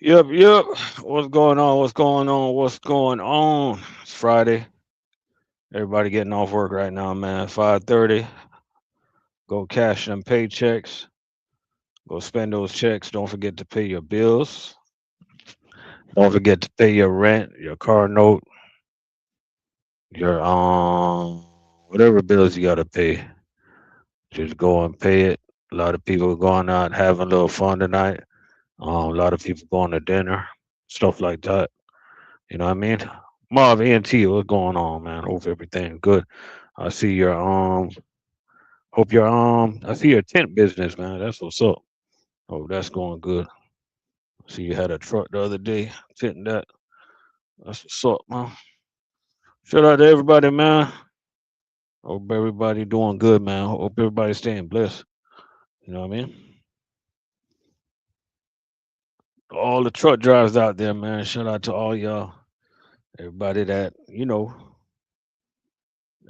Yep. What's going on? What's going on? What's going on? It's Friday. Everybody getting off work right now, man. 5:30. Go cash them paychecks. Go spend those checks. Don't forget to pay your bills. Don't forget to pay your rent, your car note, your whatever bills you gotta pay. Just go and pay it. A lot of people going out having a little fun tonight. A lot of people going to dinner, stuff like that. You know what I mean? Marv ENT, what's going on, man? Hope everything good. I see your hope your I see your tent business, man. That's what's up. Oh, that's going good. I see you had a truck the other day, tenting that. That's what's up, man. Shout out to everybody, man. Hope everybody doing good, man. Hope everybody staying blessed. You know what I mean? All the truck drivers out there, man. Shout out to all y'all. Everybody that,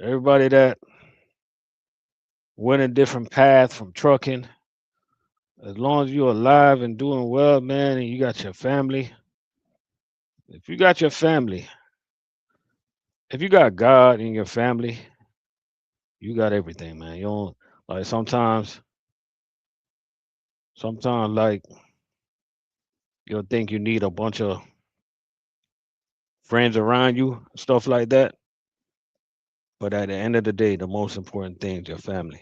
everybody that went a different path from trucking. As long as you're alive and doing well, man, and you got your family, if you got your family, if you got God in your family, you got everything, man. You don't like sometimes like you'll think you need a bunch of friends around you, stuff like that. But at the end of the day, the most important thing is your family.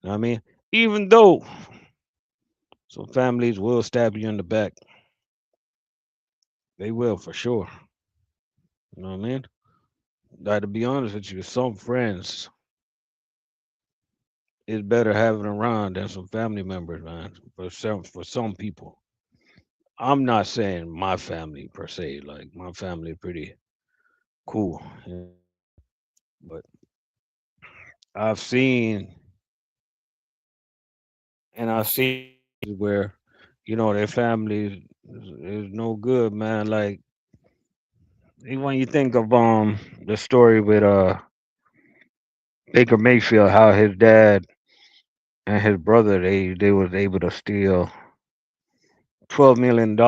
You know what I mean? Even though some families will stab you in the back, they will for sure. You know what I mean? Like to be honest with you, some friends is better having around than some family members, man. For some people. I'm not saying my family per se. Like my family pretty cool, but I've seen I've seen where their family is no good, man. Like even when you think of the story with Baker Mayfield, how his dad and his brother they was able to steal $12 million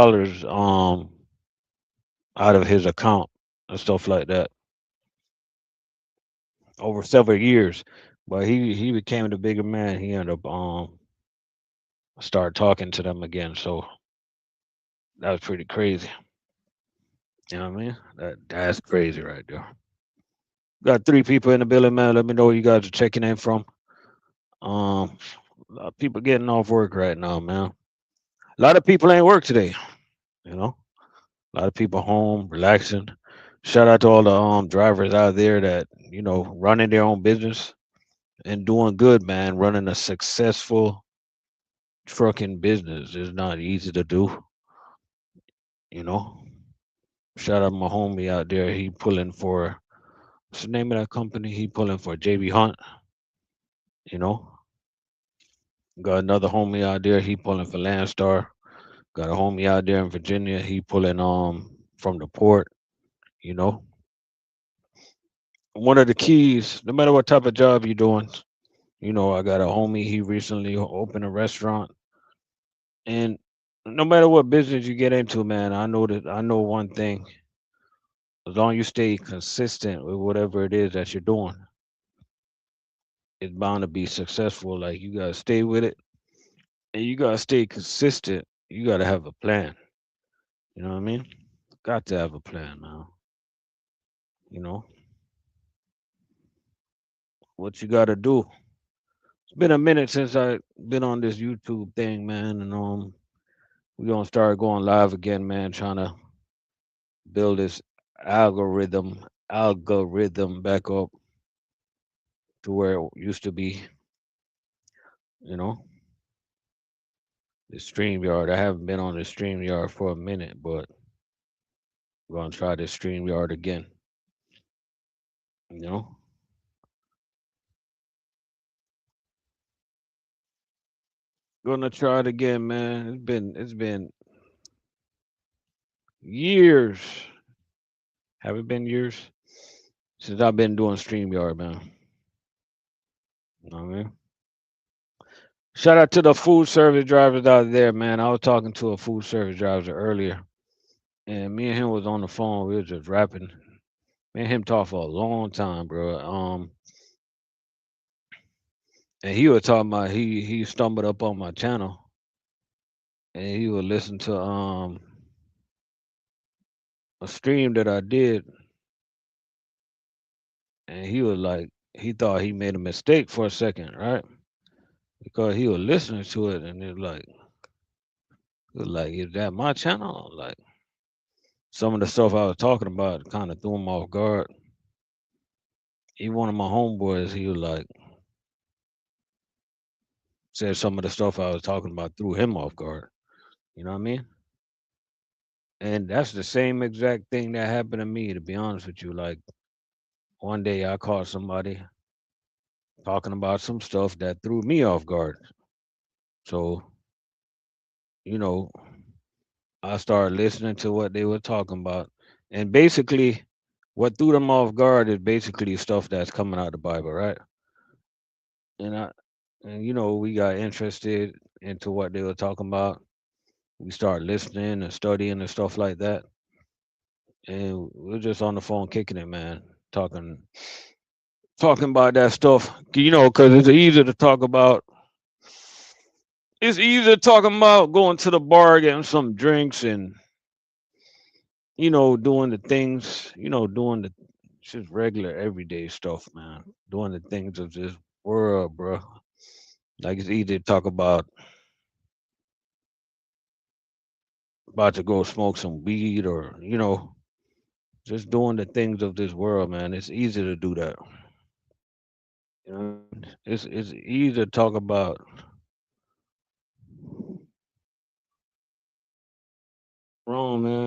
out of his account and stuff like that over several years. But he became the bigger man. He ended up start talking to them again. So that was pretty crazy. You know what I mean? That's crazy right there. Got three people in the building, man. Let me know where you guys are checking in from. Um, a lot of people getting off work right now, man. A lot of people ain't work today. You know, a lot of people home relaxing. Shout out to all the drivers out there that running their own business and doing good, man. Running a successful trucking business is not easy to do. You know, shout out my homie out there. He pulling for what's the name of that company? He pulling for JB Hunt. You know, got another homie out there. He pulling for Landstar. Got a homie out there in Virginia. He pulling from the port. You know, one of the keys, no matter what type of job you're doing. I got a homie. He recently opened a restaurant, and no matter what business you get into, man, I know one thing. As long as you stay consistent with whatever it is that you're doing, it's bound to be successful. Like you gotta stay with it, and you gotta stay consistent. You gotta have a plan. You know what I mean? Got to have a plan, man. You know what you gotta do. It's been a minute since I been on this YouTube thing, man, and we gonna start going live again, man. Trying to build this algorithm back up to where it used to be. You know, the StreamYard. I haven't been on the StreamYard for a minute, but we're gonna try this StreamYard again. You know, gonna try it again, man. It's been years. Have it been years since I've been doing StreamYard, man? You know what I mean? Shout out to the food service drivers out there, man. I was talking to a food service driver earlier, and me and him was on the phone. We were just rapping. Me and him talked for a long time, bro. And he was talking about he stumbled up on my channel, and he would listen to a stream that I did, and he was like, he thought he made a mistake for a second, right? Because he was listening to it, and it was like, is that my channel? Like some of the stuff I was talking about kind of threw him off guard. Even one of my homeboys, he was like, said some of the stuff I was talking about threw him off guard. You know what I mean? And that's the same exact thing that happened to me, to be honest with you. Like one day I caught somebody talking about some stuff that threw me off guard. So, you know, I started listening to what they were talking about. And basically, what threw them off guard is basically stuff that's coming out of the Bible, right? And we got interested into what they were talking about. We started listening and studying and stuff like that. And we're just on the phone kicking it, man, talking about that stuff. Because it's easy to talk about going to the bar, getting some drinks, and doing the things, doing the just regular everyday stuff, man. Doing the things of this world, bro. Like it's easy to talk about to go smoke some weed, or just doing the things of this world, man. It's easy to do that. It's easy to talk about wrong, man.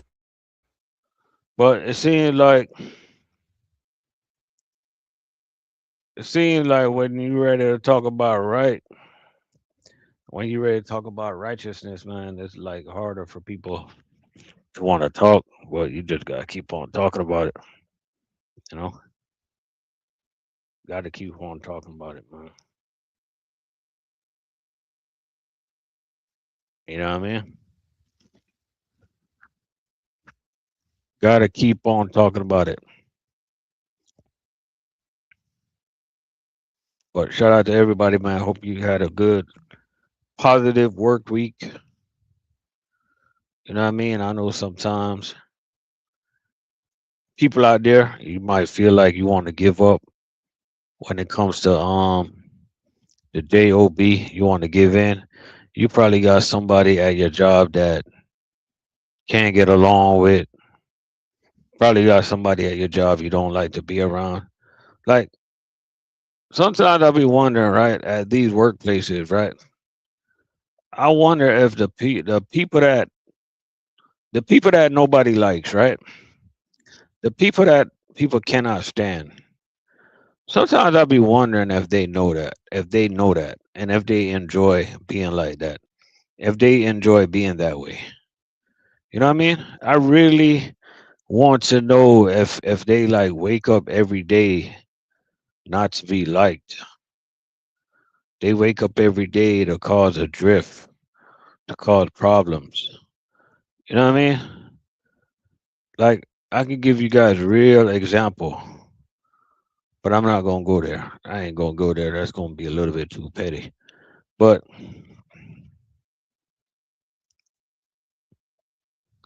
But it seems like when you ready to talk about right, when you ready to talk about righteousness, man, it's like harder for people to want to talk. But you just gotta keep on talking about it. You know, gotta keep on talking about it, man. You know what I mean? Gotta keep on talking about it. But shout out to everybody, man. Hope you had a good, positive work week. You know what I mean? I know sometimes people out there, you might feel like you want to give up when it comes to the job. You want to give in. You probably got somebody at your job that can't get along with. Probably got somebody at your job you don't like to be around. Like sometimes I'll be wondering, right, at these workplaces, right? I wonder if the people that nobody likes, right? The people that people cannot stand. Sometimes I'll be wondering if they know that, and if they enjoy being like that, if they enjoy being that way. You know what I mean? I really want to know if they like wake up every day not to be liked. They wake up every day to cause a drift, to cause problems. You know what I mean? Like I can give you guys real example, but I'm not gonna go there. I ain't gonna go there. That's gonna be a little bit too petty. But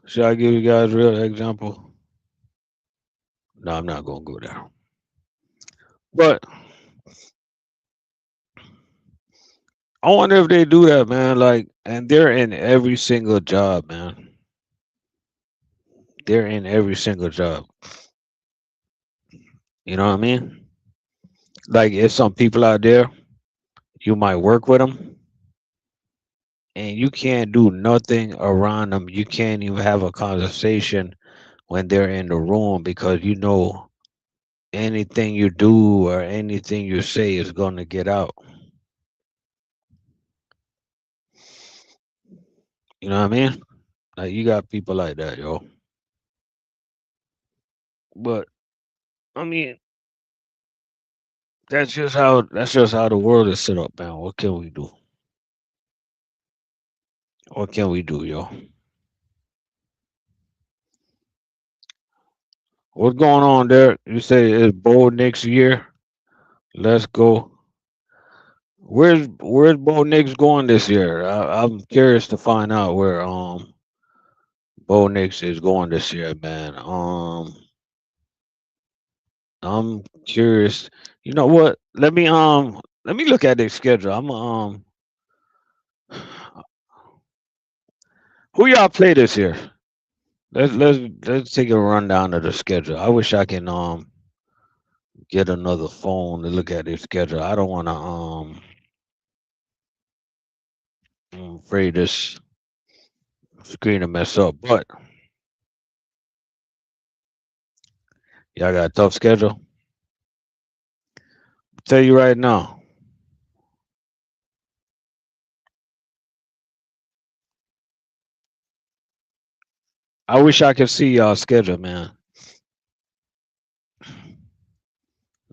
should I give you guys real example? No, I'm not gonna go there. But I wonder if they do that, man. Like, and they're in every single job, man. They're in every single job. You know what I mean? Like, if some people out there, you might work with them, and you can't do nothing around them. You can't even have a conversation when they're in the room because anything you do or anything you say is gonna get out. You know what I mean? Like, you got people like that, yo. But I mean, that's just how the world is set up, man. What can we do? What can we do, yo? What's going on there? You say it's bowl next year. Let's go. Where's Bo Nix going this year? I'm curious to find out where Bo Nix is going this year, man. I'm curious. You know what? Let me look at their schedule. I'm who y'all play this year? Let's take a rundown of the schedule. I wish I can get another phone to look at their schedule. I don't want to I'm afraid this screen to mess up, but y'all got a tough schedule. Tell you right now. I wish I could see y'all schedule, man.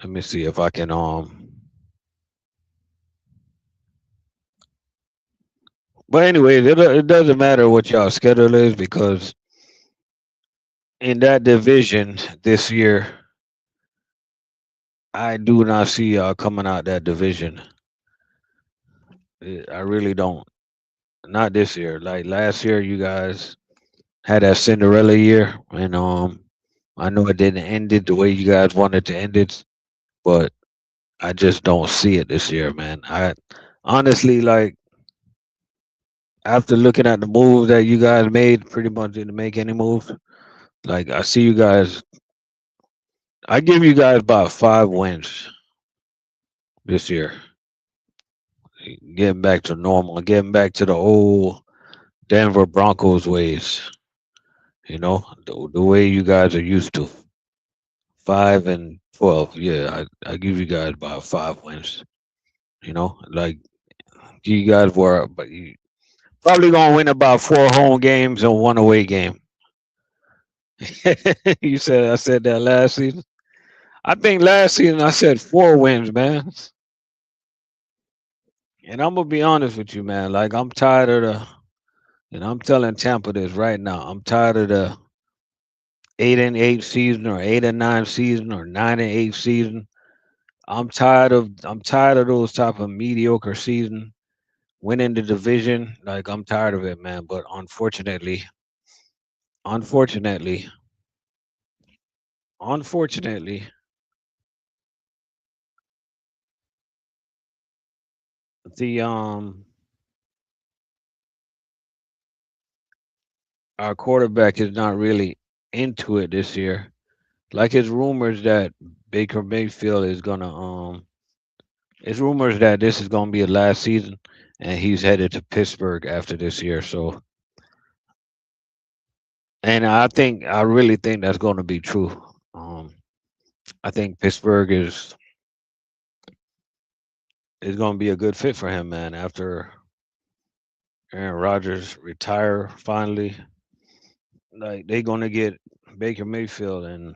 Let me see if I can but anyways, it doesn't matter what y'all schedule is because in that division this year, I do not see y'all coming out that division. I really don't. Not this year. Like last year, you guys had that Cinderella year, and I know it didn't end it the way you guys wanted to end it, but I just don't see it this year, man. I honestly like after looking at the moves that you guys made, pretty much didn't make any moves. Like I see you guys. I give you guys about 5 wins this year, getting back to normal, getting back to the old Denver Broncos ways. You know, the way you guys are used to. 5-12. Yeah, I give you guys about 5 wins. You know, like you guys were, but you probably gonna win about 4 home games and 1 away game. You said I said that last season. I think last season I said 4 wins, man. And I'm gonna be honest with you, man. Like I'm tired of the, and I'm telling Tampa this right now. I'm tired of the 8-8 season or 8-9 season or 9-8 season. I'm tired of those type of mediocre season. Winning the division, like I'm tired of it, man. But unfortunately, unfortunately, the our quarterback is not really into it this year. Like it's rumors that Baker Mayfield is gonna it's rumors that this is gonna be a last season and he's headed to Pittsburgh after this year. So and I really think that's gonna be true. Um I think Pittsburgh is gonna be a good fit for him, man, after Aaron Rodgers retire finally. Like they gonna get Baker Mayfield and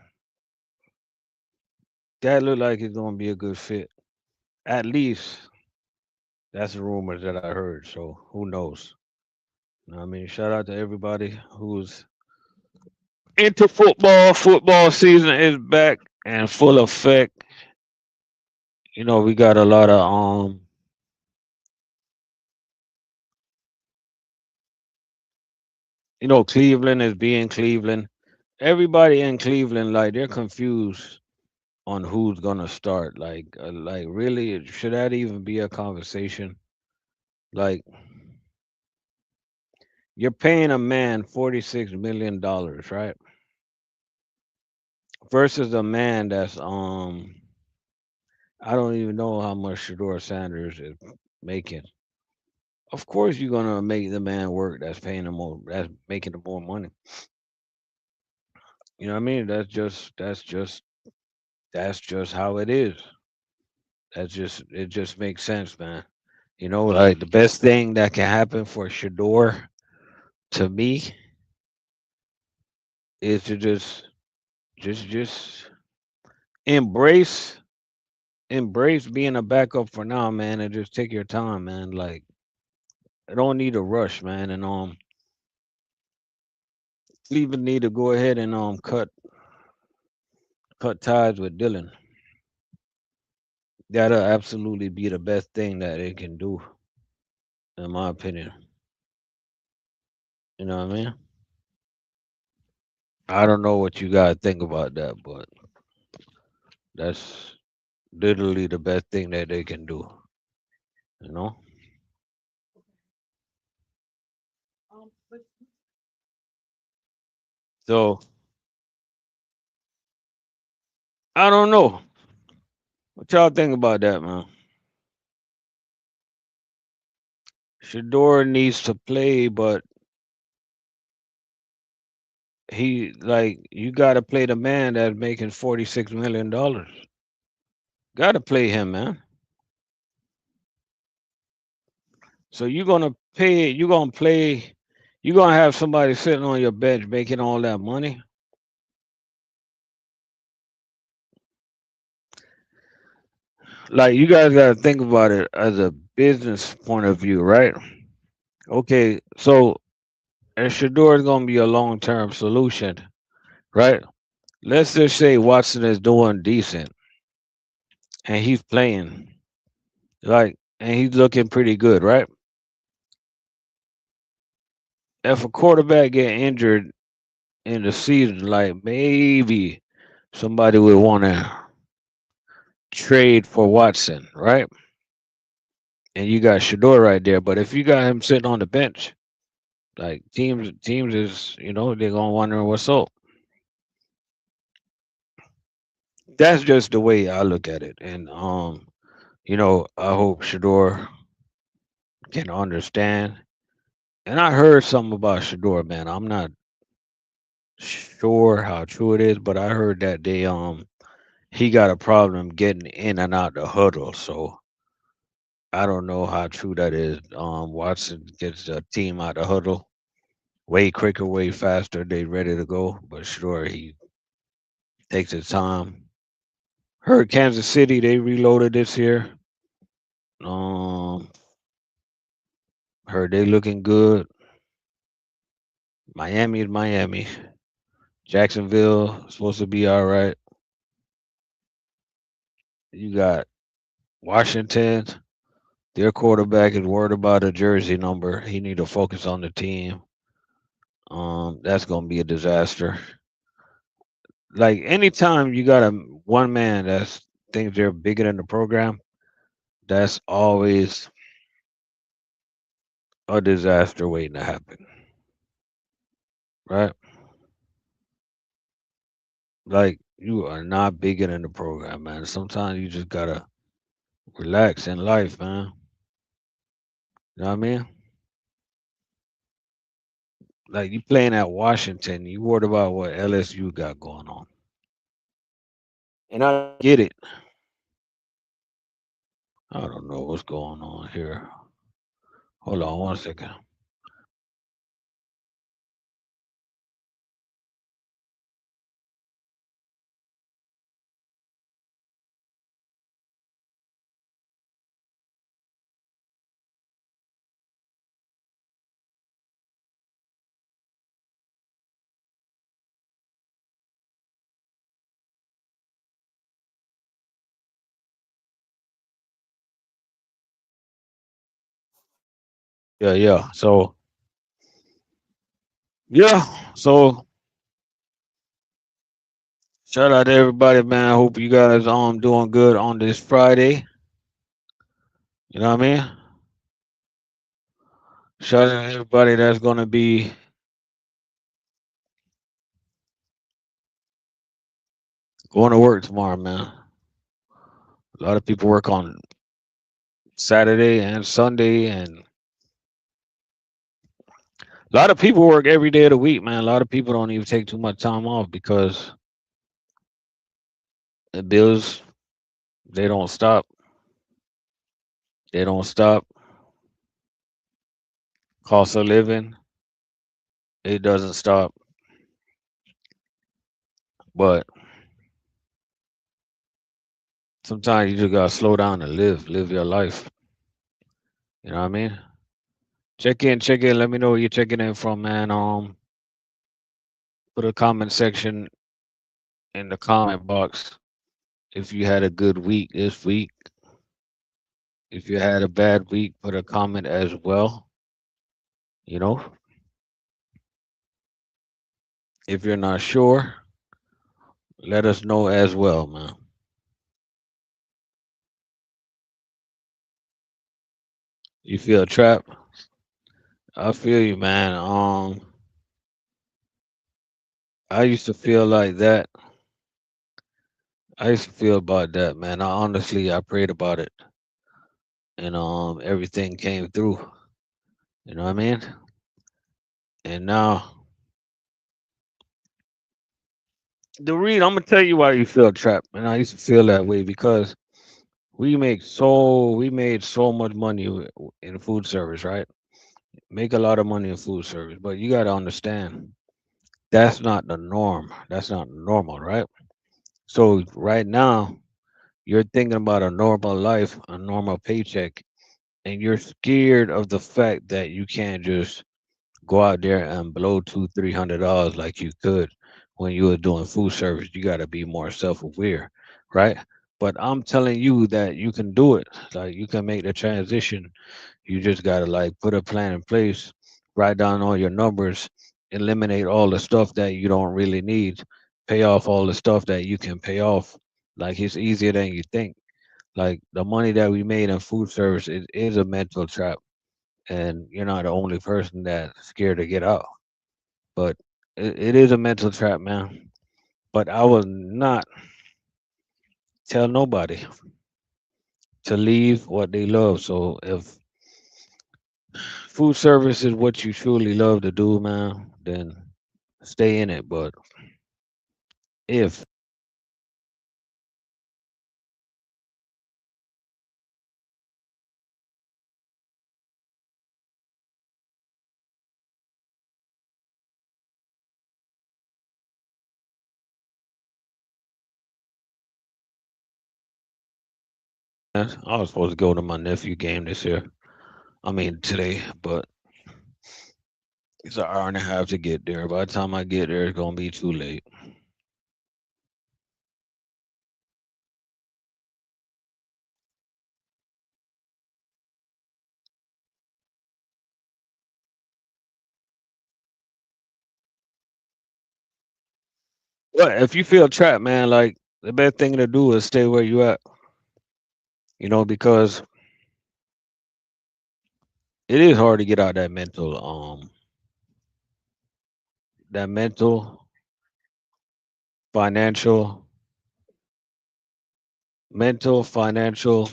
that look like it's gonna be a good fit. At least that's the rumors that I heard. So who knows? I mean, shout out to everybody who's into football. Football season is back and full effect. You know, we got a lot of Cleveland is being Cleveland. Everybody in Cleveland, like they're confused on who's gonna start. Like really, should that even be a conversation? Like you're paying a man $46 million, right? Versus a man that's I don't even know how much Shador Sanders is making. Of course, you're gonna make the man work. That's paying him more. That's making him more money. You know what I mean? That's just how it is. It just makes sense, man. You know, like the best thing that can happen for Shador to me is to just embrace embrace being a backup for now, man, and just take your time, man. Like I don't need a rush, man. And Cleveland need to go ahead and cut ties with Dylan. That'll absolutely be the best thing that they can do, in my opinion. You know what I mean? I don't know what you guys think about that, but that's literally the best thing that they can do. You know? So I don't know. What y'all think about that, man? Shador needs to play, but he like you got to play the man that's making $46 million. Got to play him, man. So you're gonna pay. You're gonna play. You're gonna have somebody sitting on your bench making all that money. Like you guys got to think about it as a business point of view, right? Okay, so and Shador is gonna be a long term solution, right? Let's just say Watson is doing decent and he's playing like and he's looking pretty good, right? If a quarterback get injured in the season, like maybe somebody would want to trade for Watson, right? And you got Shador right there. But if you got him sitting on the bench, like teams is they're gonna wonder what's up. That's just the way I look at it, and I hope Shador can understand. And I heard something about Shador, man. I'm not sure how true it is, but I heard that he got a problem getting in and out the huddle. So I don't know how true that is. Watson gets the team out the huddle way quicker, way faster. They ready to go, but sure he takes his time. Heard Kansas City they reloaded this year. Um, Heard they looking good. Miami is Miami. Jacksonville supposed to be all right. You got Washington. Their quarterback is worried about a jersey number. He need to focus on the team. That's gonna be a disaster. Like anytime you got a one man that's thinks they're bigger than the program, that's always a disaster waiting to happen. Right? Like you are not bigger than the program, man. Sometimes you just gotta relax in life, man. You know what I mean? Like you playing at Washington, you worried about what LSU got going on. And I get it. I don't know what's going on here. Hold on one second. Yeah, yeah. So yeah. So shout out to everybody, man. I hope you guys doing good on this Friday. You know what I mean? Shout out to everybody that's gonna be going to work tomorrow, man. A lot of people work on Saturday and Sunday, and a lot of people work every day of the week, man. A lot of people don't even take too much time off because the bills they don't stop. They don't stop. Cost of living it doesn't stop. But sometimes you just gotta slow down and live your life. You know what I mean? Check in. Let me know where you're checking in from, man. Put a comment section in the comment box if you had a good week this week. If you had a bad week, put a comment as well. You know, if you're not sure, let us know as well, man. You feel trapped? I feel you, man. I used to feel like that. I used to feel about that, man. I prayed about it, and everything came through. You know what I mean? And now I'm gonna tell you why you feel trapped, and I used to feel that way because we made so much money in food service, right? Make a lot of money in food service, but you got to understand that's not the norm. That's not normal, right? So right now you're thinking about a normal life, a normal paycheck, and you're scared of the fact that you can't just go out there and blow $200-300 like you could when you were doing food service. You got to be more self-aware, right? But I'm telling you that you can do it. Like you can make the transition. You just gotta like put a plan in place, write down all your numbers, eliminate all the stuff that you don't really need, pay off all the stuff that you can pay off. Like it's easier than you think. Like the money that we made in food service is a mental trap, and you're not the only person that's scared to get out. But it is a mental trap, man. But I will not tell nobody to leave what they love. So if food service is what you truly love to do, man, then stay in it. But if I was supposed to go to my nephew game this year, I mean today, but it's an hour and a half to get there. By the time I get there, it's gonna be too late. But if you feel trapped, man, like the best thing to do is stay where you at. Because it is hard to get out that mental, financial, mental, financial,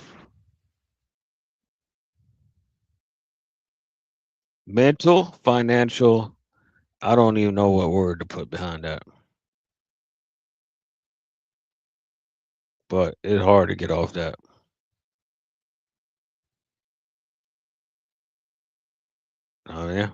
mental, financial. I don't even know what word to put behind that, but it's hard to get off that. Oh yeah.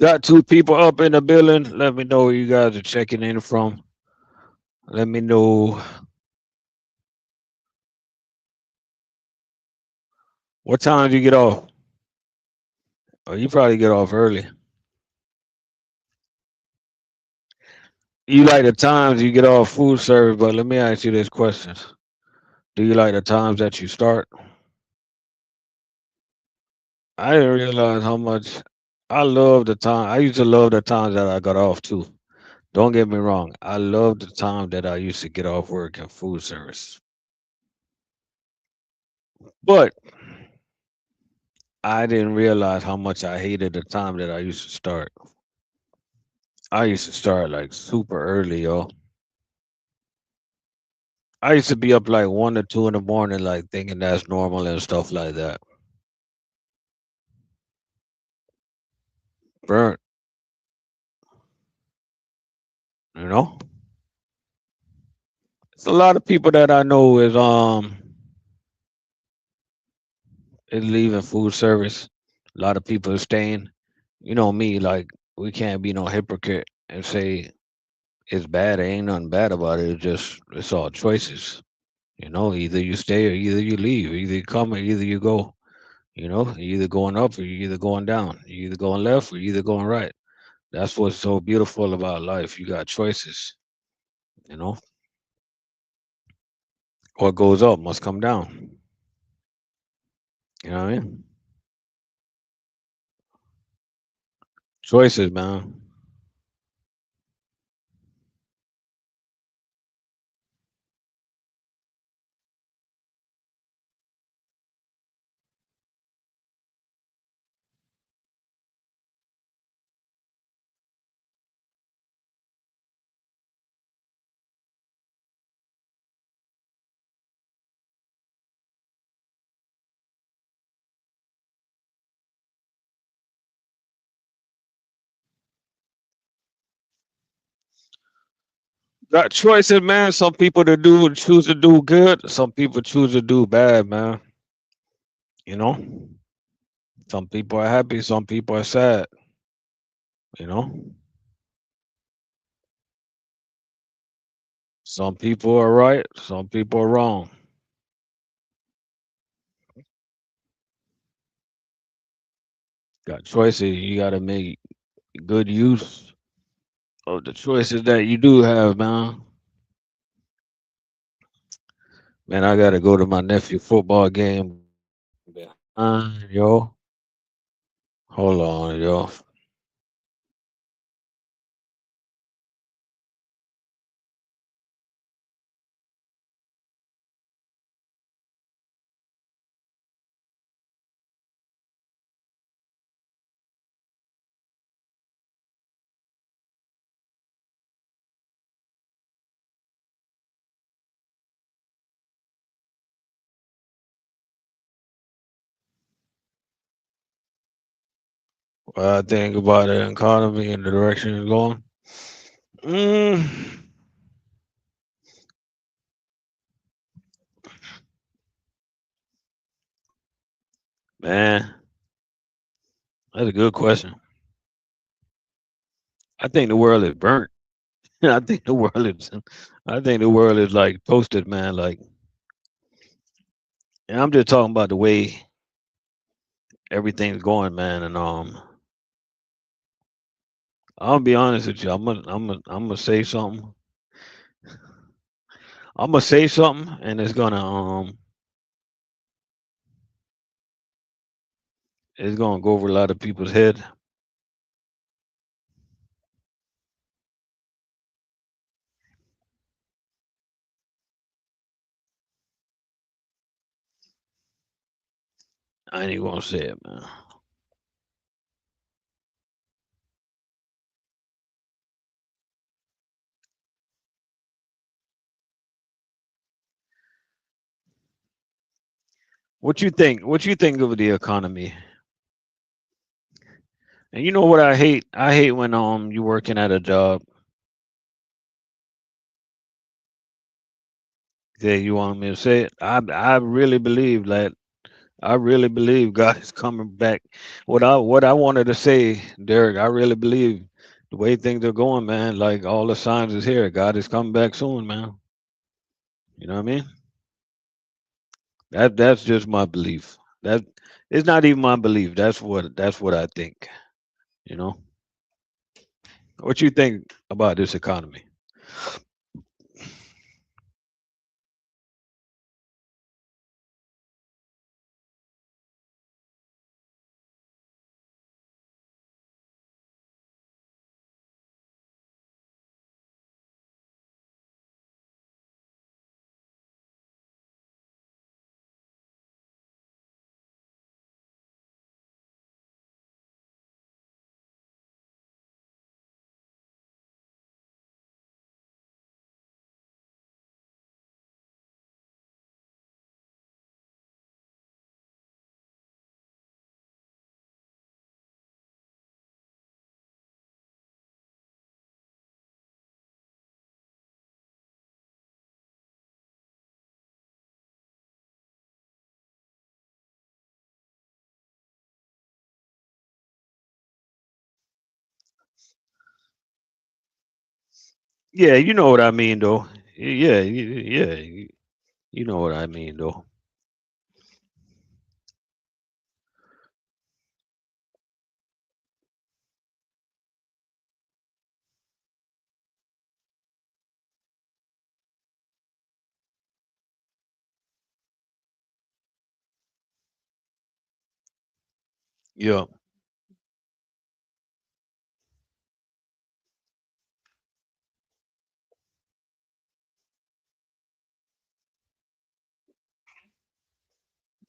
Got two people up in the building. Let me know where you guys are checking in from. Let me know what time do you get off. Oh, you probably get off early. You like the times you get off food service, but let me ask you this question. Do you like the times that you start? I didn't realize how much I love the time. I used to love the times that I got off too. Don't get me wrong. I love the time that I used to get off work in food service. But I didn't realize how much I hated the time that I used to start. I used to start like super early, yo. I used to be up like 1 or 2 in the morning, like thinking that's normal and stuff like that. Burnt, you know. It's a lot of people that I know is leaving food service. A lot of people are staying. You know me, like we can't be no hypocrite. and say it's bad. There ain't nothing bad about it. It's just it's all choices. Either you stay or either you leave. Either you come or either you go. You're either going up or you're either going down. You're either going left or you're either going right. That's what's so beautiful about life. You got choices. You know, what goes up must come down. You know what I mean? Choices, man. Got choices, man. Some people to do choose to do good. Some people choose to do bad, man. You know, some people are happy. Some people are sad. You know, some people are right. Some people are wrong. Got choices. You got to make good use of the choices that you do have, man. Man, I got to go to my nephew football game. Yo. Hold on, yo. What I think about the economy and the direction it's going. Mm, man, that's a good question. I think the world is burnt. I think the world is. I think the world is like toasted, man. Like, and I'm just talking about the way everything's going, man. And I'll be honest with you. I'm gonna say something. I'm gonna say something, and it's gonna go over a lot of people's head. I ain't even gonna say it, man. What you think? What you think of the economy? And you know what I hate? I hate when you working at a job. Yeah, you want me to say it? I really believe that I really believe God is coming back. What I wanted to say, Derek, I really believe the way things are going, man, like all the signs is here. God is coming back soon, man. You know what I mean? That's just my belief. That it's not even my belief. That's what I think. You know? What you think about this economy? Yeah, you know what I mean, though. Yeah, yeah, you know what I mean, though. Yeah,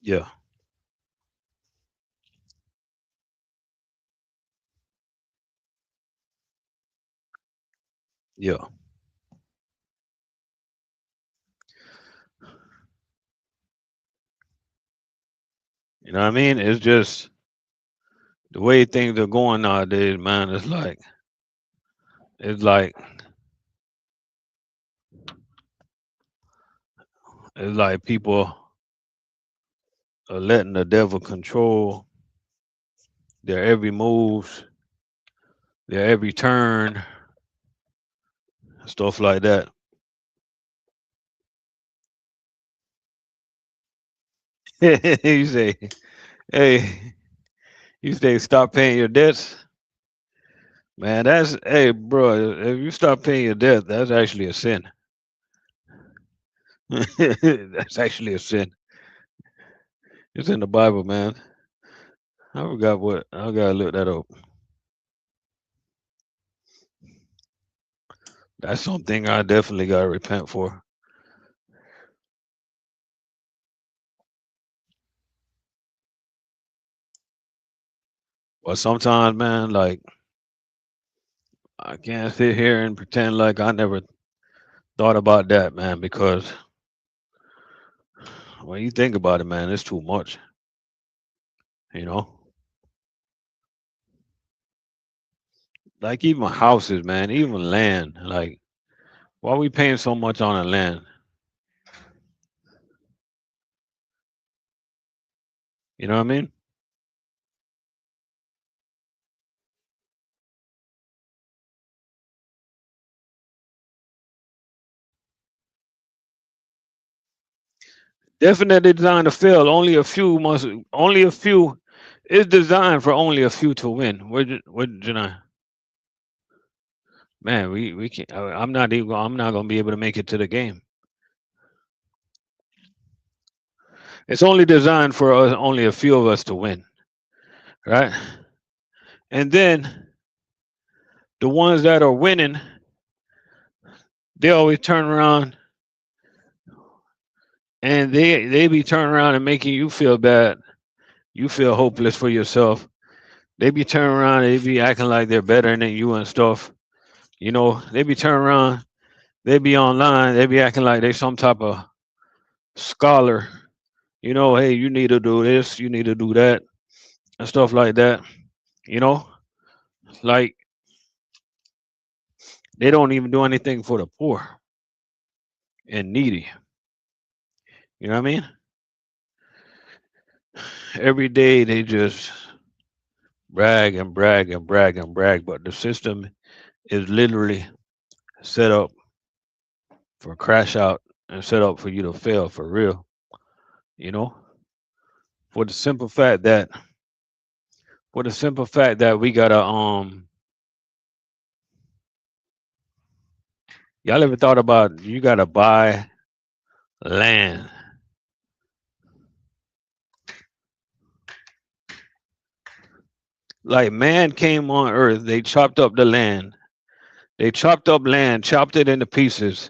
yeah, yeah. You know what I mean? It's just the way things are going nowadays, man. It's it's like people are letting the devil control their every move, their every turn, stuff like that. You say, hey, you say, stop paying your debts, man. That's hey, bro. If you stop paying your debt, that's actually a sin. That's actually a sin. It's in the Bible, man. I forgot what I gotta look that up. That's something I definitely gotta repent for. But sometimes, man, like I can't sit here and pretend like I never thought about that, man, because when you think about it, man, it's too much. You know, like even houses, man, even land. Like, why we paying so much on the land? You know what I mean? Definitely designed to fail. Only a few is designed for only a few to win. What you know? Man, we can't. I'm not gonna be able to make it to the game. It's only designed for only a few of us to win, right? And then the ones that are winning, they always turn around and they be turning around and making you feel bad. You feel hopeless for yourself. They be turning around and they be acting like they're better than you and stuff. You know, they be turning around, they be online, they be acting like they some type of scholar. You know, hey, you need to do this, you need to do that, and stuff like that. You know, like they don't even do anything for the poor and needy. You know what I mean? Every day they just brag and brag and brag and brag, but the system is literally set up for crash out and set up for you to fail for real. You know, for the simple fact that we gotta y'all ever thought about you gotta buy land? Like man came on earth, they chopped up the land. They chopped up land, chopped it into pieces,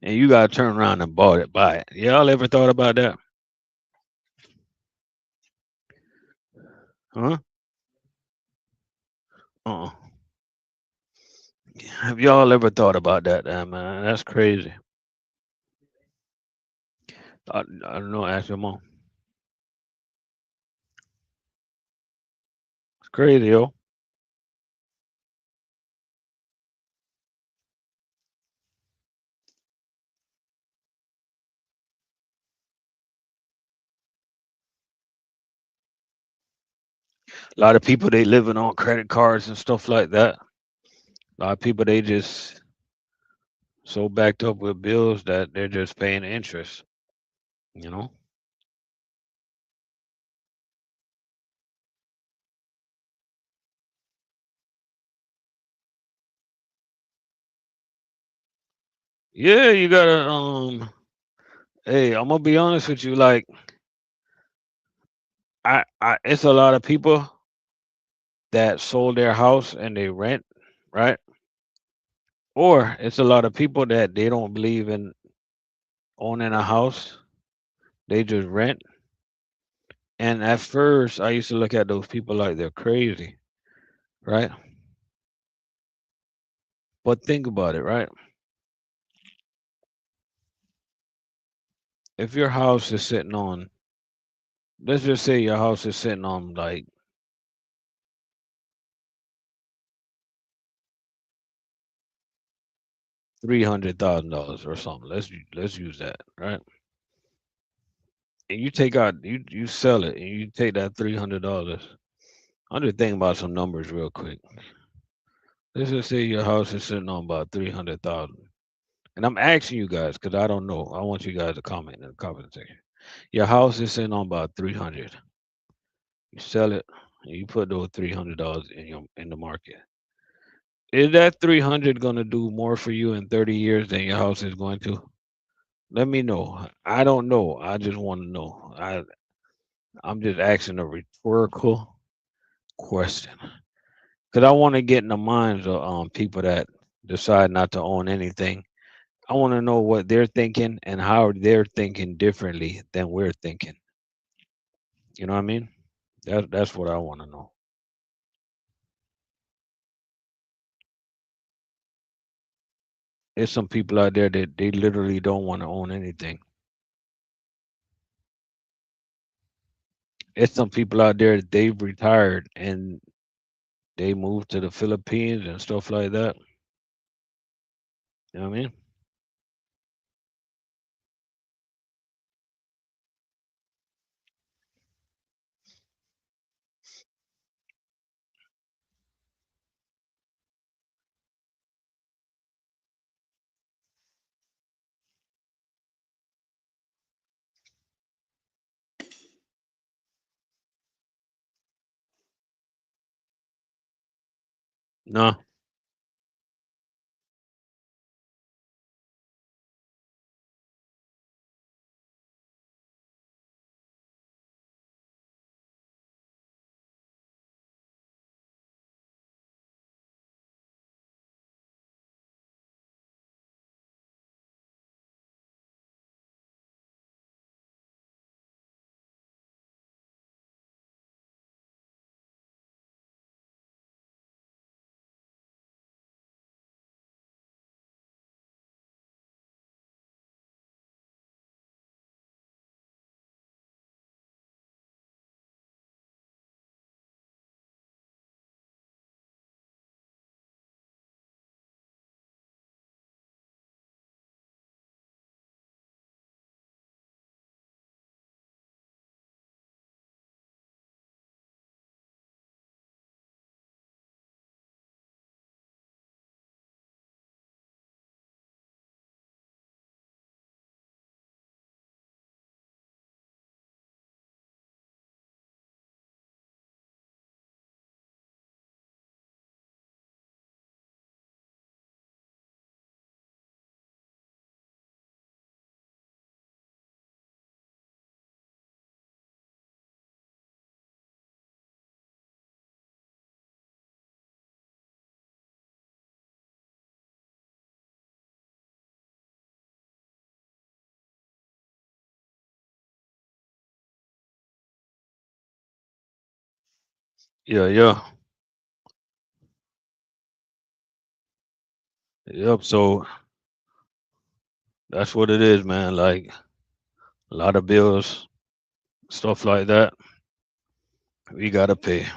and you gotta turn around and buy it. Y'all ever thought about that? Huh? Uh. Have y'all ever thought about that, man? That's crazy. I don't know. Ask your mom. It's crazy, yo. A lot of people they living on credit cards and stuff like that. A lot of people they just so backed up with bills that they're just paying interest. You know. Yeah, you gotta. Hey, I'm gonna be honest with you. Like, it's a lot of people that sold their house and they rent, right? Or it's a lot of people that they don't believe in owning a house. They just rent. And at first, I used to look at those people like they're crazy, right? But think about it, right? If your house is sitting on, let's just say your house is sitting on like $300,000 or something. Let's use that, right? And you take out you sell it and you take that $300. I'm just thinking about some numbers real quick. Let's just say your house is sitting on about 300,000. And I'm asking you guys because I don't know. I want you guys to comment in the comment section. Your house is sitting on about 300. You sell it and you put those $300 in the market. Is that 300 going to do more for you in 30 years than your house is going to? Let me know. I don't know. I just want to know. I'm just asking a rhetorical question because I want to get in the minds of people that decide not to own anything. I want to know what they're thinking and how they're thinking differently than we're thinking. You know what I mean? That's what I want to know. There's some people out there that they literally don't want to own anything. There's some people out there they've retired and they moved to the Philippines and stuff like that. You know what I mean? No. Yeah, yeah. Yep. So that's what it is, man. Like a lot of bills, stuff like that. We gotta pay.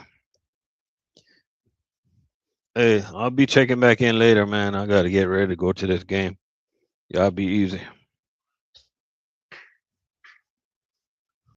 Hey, I'll be checking back in later, man. I gotta get ready to go to this game. Y'all be easy.